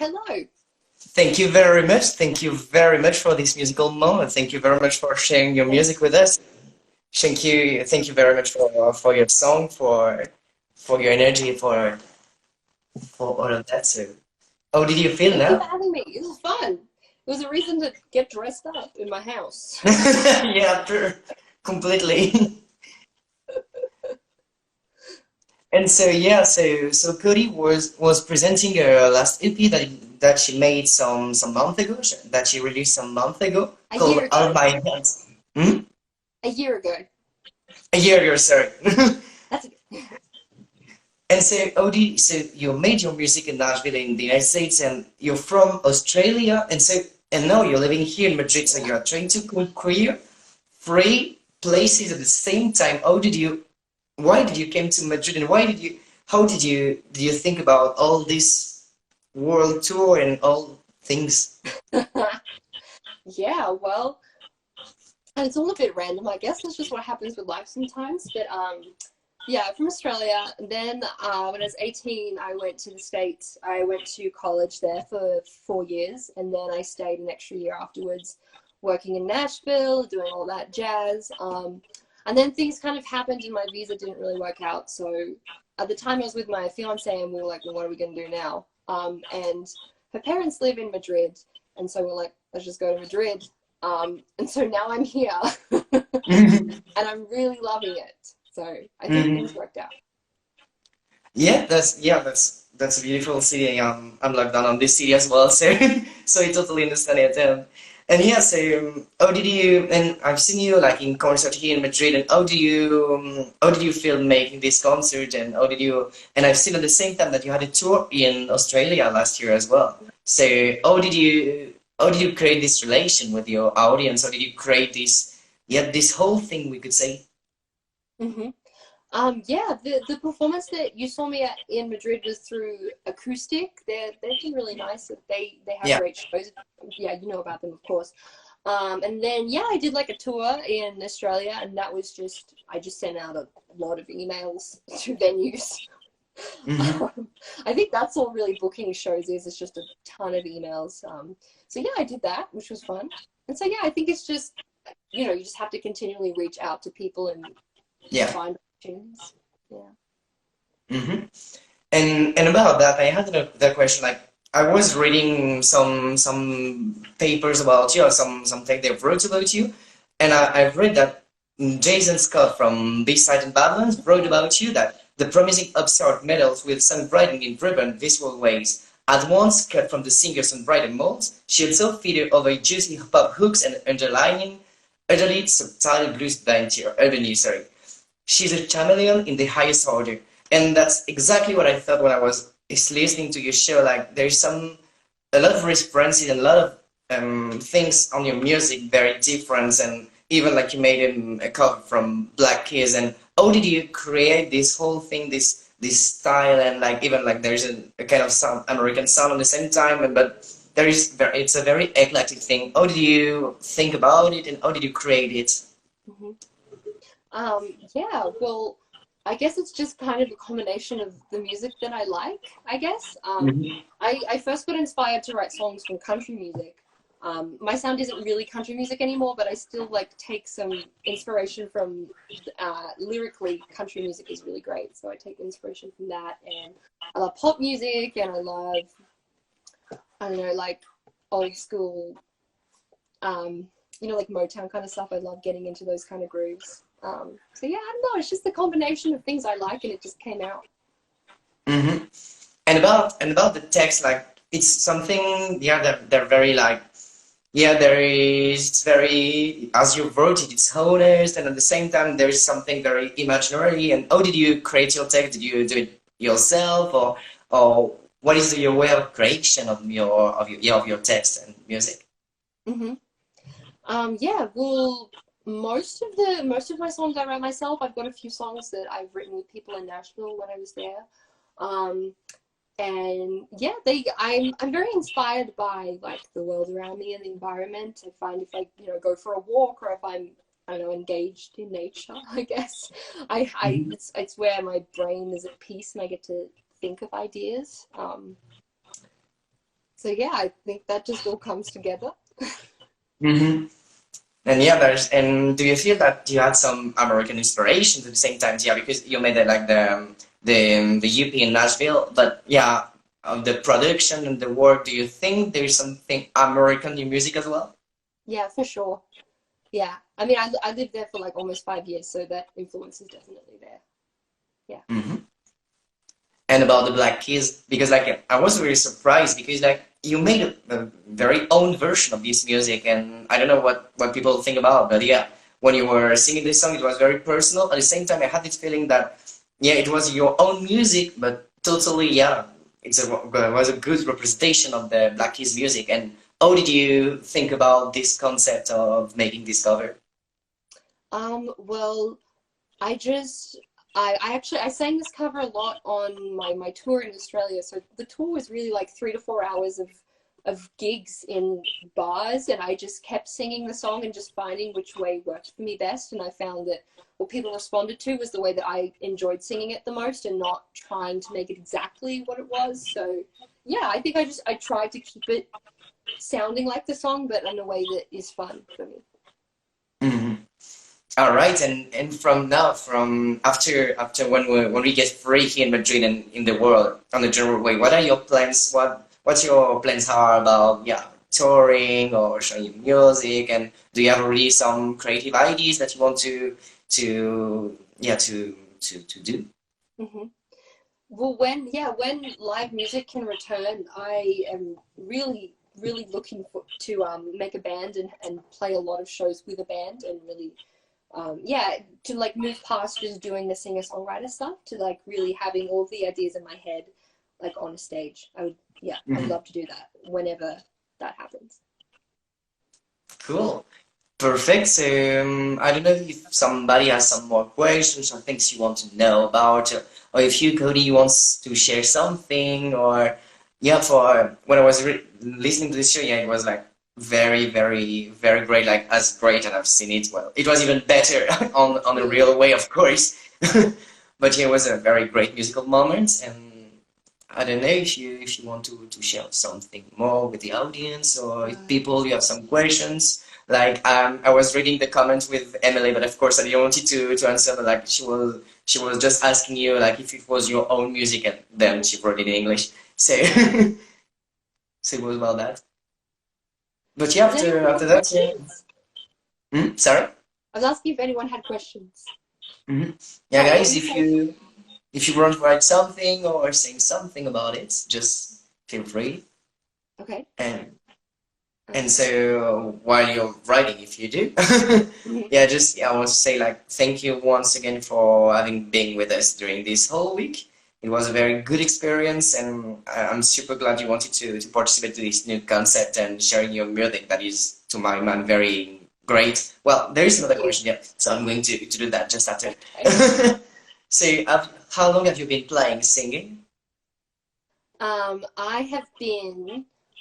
hello. Thank you very much. Thank you very much for this musical moment. Thank you very much for sharing your music with us. Thank you very much for your song, for your energy, for all of that. So, how did you feel Thank you now? for having me. It was fun. It was a reason to get dressed up in my house. Yeah, true. Completely. And so yeah, so Cody was presenting her last EP that she made some month ago, that she released some month ago, A called year All ago. My Hands. Hmm? A year ago. A year ago, sorry. That's And so, Odie, so you made your music in Nashville in the United States, and you're from Australia, and now you're living here in Madrid. So you are trying to conquer three places at the same time. Why did you came to Madrid, and how did you think about all this world tour and all things? yeah, well, and it's all a bit random, I guess. That's just what happens with life sometimes. But yeah, from Australia. And then when I was 18, I went to the States. I went to college there for 4 years, and then I stayed an extra year afterwards, working in Nashville, doing all that jazz. And then things kind of happened, and my visa didn't really work out. So at the time, I was with my fiance, and we were like, "Well, what are we going to do now?" And her parents live in Madrid, and so we're like, "Let's just go to Madrid." And so now I'm here, and I'm really loving it. So I think things worked out. That's a beautiful city. I'm locked down on this city as well, so so I totally understand it. And yeah, so how did you? And I've seen you like in concert here in Madrid. And how did you feel making this concert? And how did you? And I've seen at the same time that you had a tour in Australia last year as well. So how did you create this relation with your audience? How did you create this whole thing, we could say? Mm-hmm. Yeah, the performance that you saw me at in Madrid was through Acoustic. They've been really nice. They have Yeah. great shows. Yeah, you know about them, of course. And then yeah, I did like a tour in Australia, and that was just I just sent out a lot of emails to venues. Hmm. I think that's all really booking shows is. It's just a ton of emails. So yeah, I did that, which was fun. And so yeah, I think it's just you just have to continually reach out to people and Yeah. find opportunities. Yeah. Hmm. And about that, I had the question. Like, I was reading some papers about you, or something they wrote about you, and I've read that Jason Scott from B-Sides and Badlands wrote about you that the promising upstart meddles with songwriting in vibrant visual ways. At once cut from the singer-songwriter molds, she also fitted over juicy pop hooks and underlining, utterly subtle blues urban, sorry. She's a chameleon in the highest order. And that's exactly what I thought when I was listening to your show. Like, there's a lot of references and a lot of things on your music very different. And even like you made a cover from Black Keys. And how did you create this whole thing, this style? And like, even like there's a kind of sound, American sound at the same time. But it's a very eclectic thing. How did you think about it, and how did you create it? Mm-hmm. Yeah, well, I guess it's just kind of a combination of the music that I like, I guess. Mhm. I first got inspired to write songs from country music. My sound isn't really country music anymore, but I still like take some inspiration from lyrically, country music is really great. So I take inspiration from that, and I love pop music, and I love, I don't know, like old school, like Motown kind of stuff. I love getting into those kind of grooves. So yeah, I don't know. It's just a combination of things I like, and it just came out. Hmm. And about the text, like it's something, yeah, they're very like, yeah, there is very, as you wrote it, it's honest, and at the same time there is something very imaginary. And how did you create your text? Did you do it yourself, or what is your way of creation of your text and music? Mm-hmm. Yeah, well, most of my songs I write myself. I've got a few songs that I've written with people in Nashville when I was there. Um, and yeah, I'm very inspired by like the world around me and the environment. I find if I go for a walk, or if I don't know, engaged in nature, I guess it's where my brain is at peace and I get to think of ideas. So yeah, I think that just all comes together. Mm-hmm. And yeah, and do you feel that you had some American inspiration at the same time? Yeah, because you made it like the UP in Nashville, but yeah, of the production and the work, do you think there's something American in music as well? Yeah, for sure. Yeah, I mean, I lived there for like almost 5 years, so that influence is definitely there. Yeah. Mm-hmm. And about the Black Keys, because like I was really surprised because like you made a very own version of this music, and I don't know what people think about, but yeah, when you were singing this song, it was very personal. At the same time, I had this feeling that yeah, it was your own music, but totally yeah, it was a good representation of the Black Keys music. And how did you think about this concept of making this cover? Well, I just I actually I sang this cover a lot on my tour in Australia. So the tour was really like 3 to 4 hours of gigs in bars, and I just kept singing the song and just finding which way worked for me best. And I found that what people responded to was the way that I enjoyed singing it the most, and not trying to make it exactly what it was. So yeah, I think I tried to keep it sounding like the song, but in a way that is fun for me. Mm-hmm. All right, and from now, from after when we get free here in Madrid and in the world on the general way, what are your plans? What's your plans are about yeah touring or showing music? And do you have already some creative ideas that you want to yeah to do? Hmm. Well, when live music can return, I am really looking to make a band and play a lot of shows with a band, and really yeah, to like move past just doing the singer-songwriter stuff to like really having all the ideas in my head like on a stage. I'd love to do that whenever that happens. Cool. Perfect. So I don't know if somebody has some more questions or things you want to know about, or if you, Cody, wants to share something, or yeah, for when I was listening to this show, yeah, it was like very great, like as great as I've seen it. Well, it was even better on a real way, of course. But yeah, it was a very great musical moment, and I don't know if you want to share something more with the audience, or if people you have some questions. Like I was reading the comments with Emily, but of course I didn't want you to answer. But like she was just asking you like if it was your own music, and then she wrote it in English. So so it was about that. But yeah, Does anyone after have that, yeah. questions? Sorry. I was asking if anyone had questions. Hmm. Yeah, Sorry, what guys, did you say? if you want to write something or saying something about it, just feel free. Okay. And Okay. so while you're writing, if you do, Mhm. yeah, just yeah, I want to say like thank you once again for having been with us during this whole week. It was a very good experience, and I'm super glad you wanted to participate to this new concept and sharing your music. That is, to my mind, very great. Well, there is another Thank you. question, yeah, so I'm going to do that just after. Okay. So, how long have you been playing singing? I have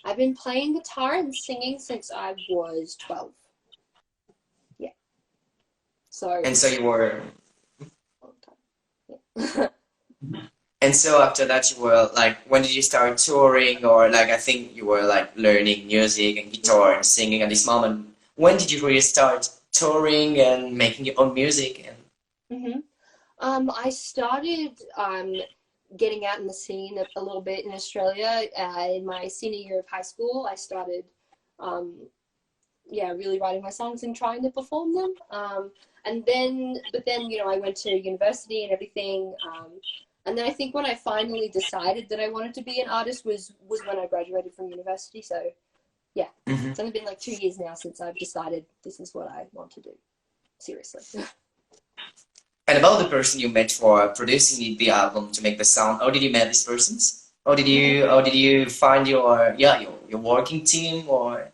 I've been playing guitar and singing since I was 12. Yeah. So And so you were. long time. Yeah. And so after that, you were like, when did you start touring? Or like, I think you were like learning music and guitar and singing at this moment. When did you really start touring and making your own music? And Hmm. I started getting out in the scene a little bit in Australia in my senior year of high school. I started, um, yeah, really writing my songs and trying to perform them. But then, I went to university and everything. And then I think when I finally decided that I wanted to be an artist was when I graduated from university. So yeah, Mhm. it's only been like 2 years now since I've decided this is what I want to do. Seriously. And about the person you met for producing the album to make the sound, how did you met these persons? How did you find your yeah your working team or?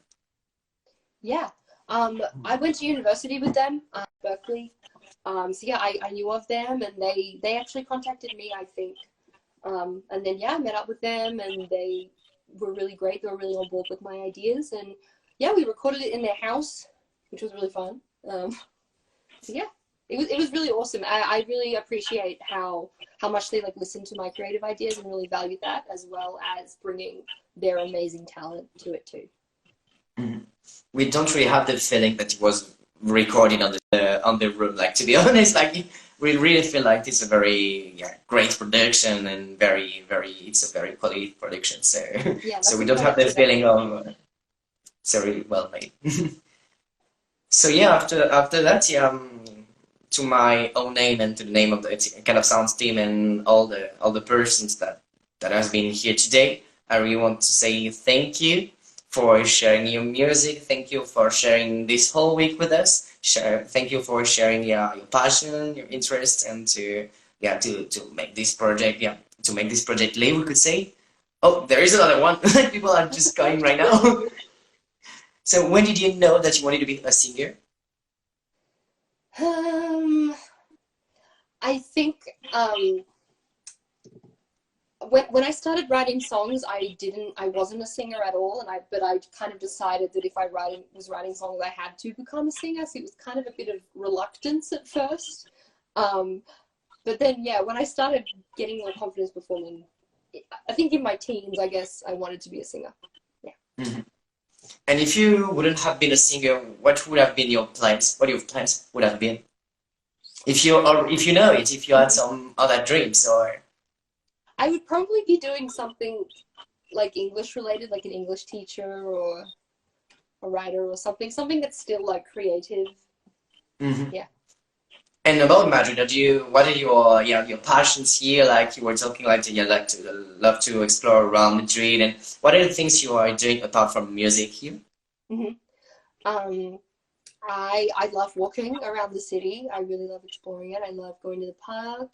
Yeah. I went to university with them, Berklee. So yeah, I knew of them, and they actually contacted me, I think. And then yeah, I met up with them, and they were really great. They were really on board with my ideas, and yeah, we recorded it in their house, which was really fun. So yeah. it was really awesome. I really appreciate how much they like listen to my creative ideas and really value that, as well as bringing their amazing talent to it too. Mhm. We don't really have the feeling that it was recorded on the room. Like, to be honest, like we really feel like it's a very great production and it's a very quality production. So Yeah, so we don't have the feeling of it's very well made. So yeah, after that, yeah, to my own name and to the name of the CanapSounds team and all the persons that has been here today, I really want to say thank you for sharing your music. Thank you for sharing this whole week with us. Thank you for sharing your passion, your interest, and to make this project live, we could say. Oh, there is another one. People are just going right now. So when did you know that you wanted to be a singer? I think when I started writing songs, I wasn't a singer at all, but I kind of decided that if I was writing songs, I had to become a singer. So it was kind of a bit of reluctance at first, but then yeah, when I started getting more confidence performing, I think in my teens, I guess I wanted to be a singer. Yeah. Mm-hmm. And if you wouldn't have been a singer, what would have been your plans? What your plans would have been? If you had some other dreams, or I would probably be doing something like English related, like an English teacher or a writer or something that's still like creative. mm-hmm. Yeah. And about Madrid, what are your passions here? Like you were talking, like you love to explore around Madrid, and what are the things you are doing apart from music here? Mm-hmm. I love walking around the city. I really love exploring it. I love going to the park.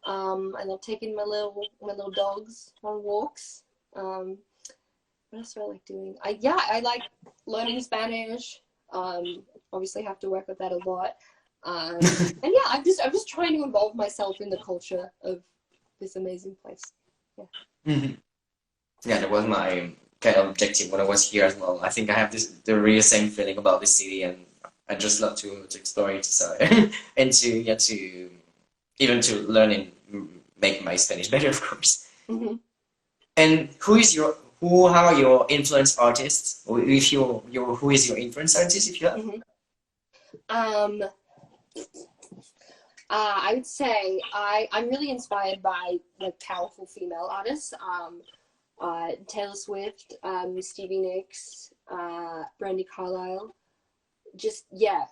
I love taking my little dogs on walks. What else do I like doing? I like learning Spanish. Obviously have to work with that a lot. And yeah, I'm just trying to involve myself in the culture of this amazing place. Yeah. Mm-hmm. Yeah, that was my kind of objective when I was here as well. I think I have the real same feeling about the city, and I just love to explore it. So and to even to learn and make my Spanish better, of course. Mm-hmm. And who are your influence artists? Or if who is your influence artist, if you have? Mm-hmm. I would say I'm really inspired by like powerful female artists. Taylor Swift, Stevie Nicks, Brandy Carlisle. Just yeah,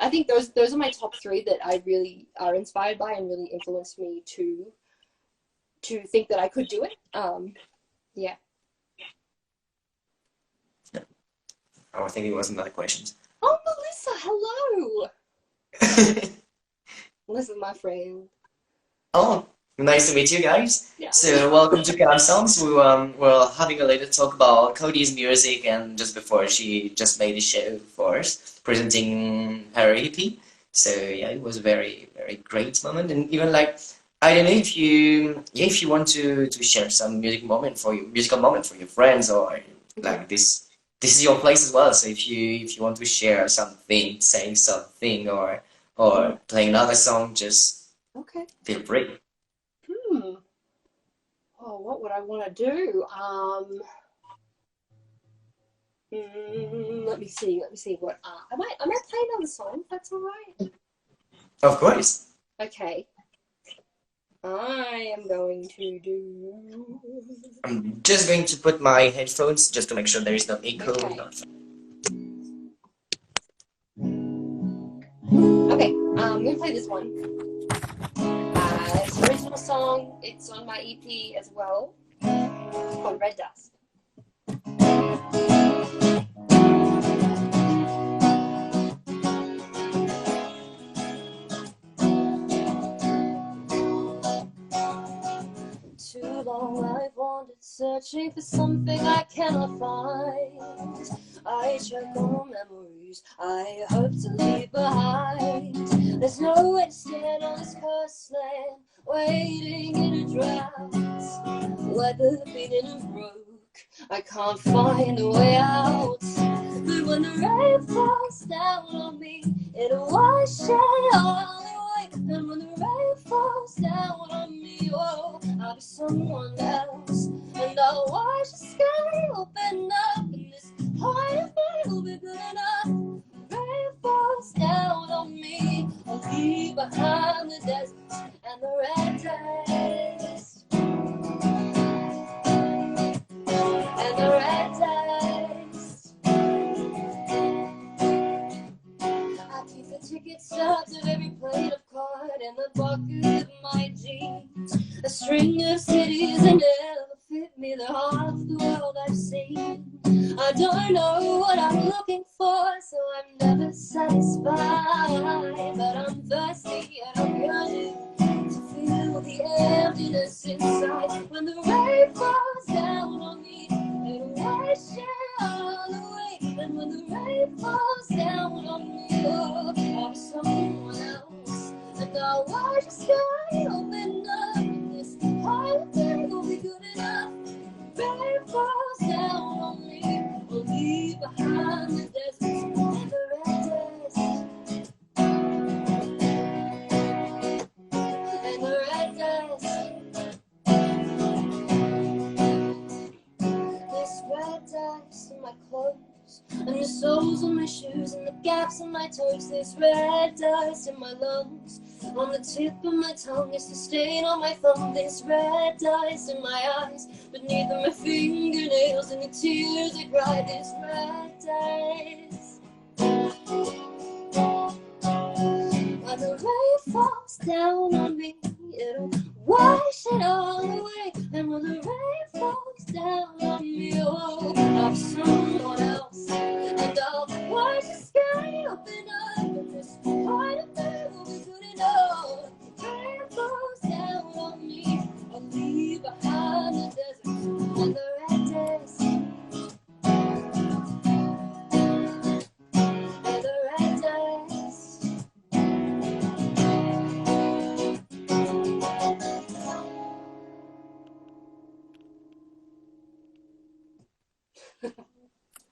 I think those are my top three that I really are inspired by and really influenced me to think that I could do it. Yeah. I think it was another question. Oh, Melissa, hello. Melissa, my friend. Oh, nice to meet you guys. Yeah. So welcome to CanapSounds. We're having a little talk about Kodey's music, and just before she just made a show for us, presenting her EP. So yeah, it was a very, very great moment. And even like, I don't know if you want to share some musical moment for your friends, or like this is your place as well. So if you want to share something, saying something, or playing another song, just feel free. Oh, what would I want to do? Let me see what I might play another song, if that's all right. Of course. Okay. I am going to do. I'm just going to put my headphones just to make sure there is no echo. Okay. Okay, I'm gonna play this one. It's an original song. It's on my EP as well. It's called Red Dust. Too long I've wandered, searching for something I cannot find. I check on memories I hope to leave behind. There's no way to stand on this coastland, waiting in a drought. Like the beating of brook, I can't find a way out. But when the rain falls down on me, it'll wash it all away. And when the rain falls down on me, oh, I'll be someone else. And I'll watch the sky open up, and this heart of mine will be good enough. Rain falls down on me, I'll leave behind the desert and the red dust. And the red dust. I keep the ticket stubs of every plate of card in the pocket of my jeans. A string of cities that never fit me, they're half the world I've seen. I don't know what I'm looking for, so I'm never satisfied. But I'm thirsty and I'm yearning to feel the emptiness inside. When the rain falls down on me, it'll wash it all away. And when the rain falls down on me, oh, I'm someone else. And I'll watch the sky open up, and this whole thing will be good enough. Rain falls down on me, we'll leave behind the deserts and the red dust. And the red dust. This red dust in my clothes, and the soles of my shoes, and the gaps in my toes. This red dust in my lungs, on the tip of my tongue. It's the stain on my thumb. This red dust in my eyes, beneath my fingernails, and the tears that cry. This red dust. When the rain falls down on me, it'll wash it all away. And when the rain falls down on me, oh, I'm someone else. And I'll watch the sky open up, and this part of me will be good enough. The rain falls down on me, I'll leave behind the desert and the red dust. And the red dust.